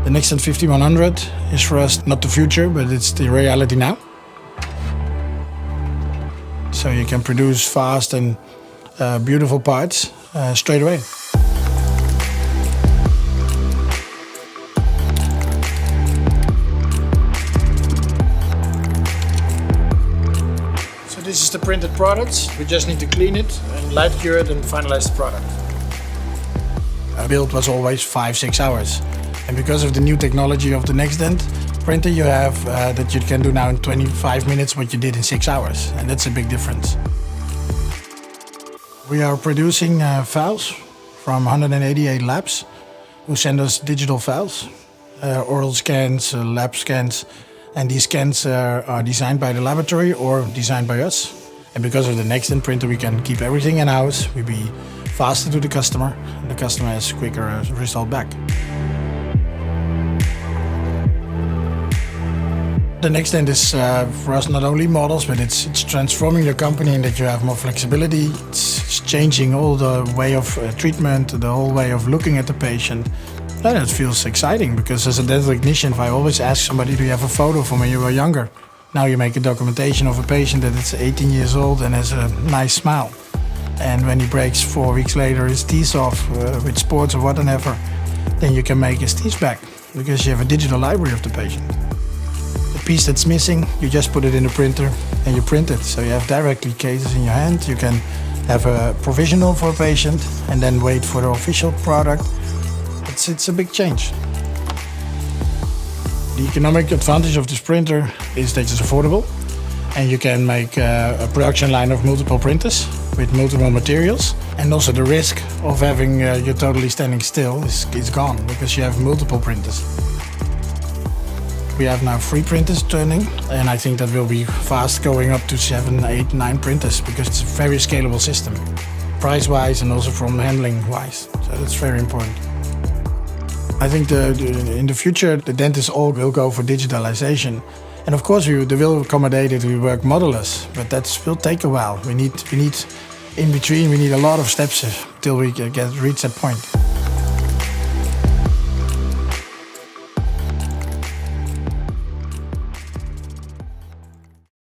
The NextDent 5100 is for us not the future, but it's the reality now. So you can produce fast and beautiful parts straight away. So this is the printed product. We just need to clean it and light cure it and finalize the product. Our build was always 5-6 hours. And because of the new technology of the NextDent printer, you have that you can do now in 25 minutes what you did in 6 hours. And that's a big difference. We are producing files from 188 labs who send us digital files, oral scans, lab scans. And these scans are designed by the laboratory or designed by us. And because of the NextDent printer, we can keep everything in-house. We be faster to the customer, and the customer has quicker result back. The NextDent is for us not only models, but it's transforming the company in that you have more flexibility. It's changing all the way of treatment, the whole way of looking at the patient. And it feels exciting because as a dental technician, I always ask somebody, do you have a photo from when you were younger? Now you make a documentation of a patient that is 18 years old and has a nice smile. And when he breaks 4 weeks later his teeth off with sports or whatever, then you can make his teeth back because you have a digital library of the patient. The piece that's missing, you just put it in the printer and you print it. So you have directly cases in your hand. You can have a provisional for a patient and then wait for the official product. It's a big change. The economic advantage of this printer is that it's affordable and you can make a production line of multiple printers with multiple materials. And also the risk of having you totally standing still is gone because you have multiple printers. We have now 3 printers turning, and I think that will be fast going up to 7, 8, 9 printers because it's a very scalable system, price-wise and also from handling-wise. So that's very important. I think in the future, the dentists all will go for digitalization. And of course, they will accommodate it, we work modelers, but that will take a while. We need in between, we need a lot of steps till we reach that point.